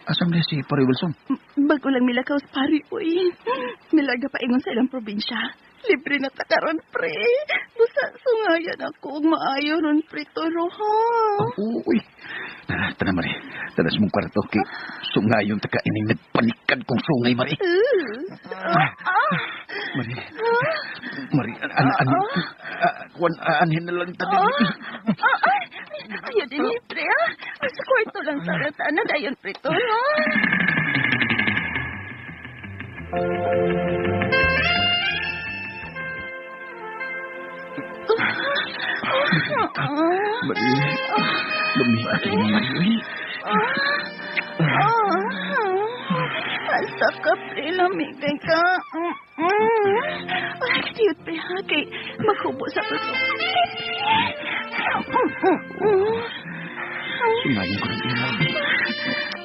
Asam na si Pare Wilson? Bago lang milakaw sa pari, uy. Milaga pa ingon sa ilang probinsya. Libre na takaron, pre. Busa, sungayan ako ug maayo ron, pre, toro, ha? Uy. Tana, Mari. Tana sa mong kwarto. Kay sungayon taka ining nagpanikad kong sungay, Mari. Mari, anhin na lang tadi. Ayaw din, pre, ha? Sa kwarto lang sa ratana, dayon, pre, toro, ha? Mari, lumipat mo, Mari. Asa ka, pre, lamigay ka. Ay, kadiyot, pre, ha? Kay maghubo sa puso. Sungayon ko ng ilaw.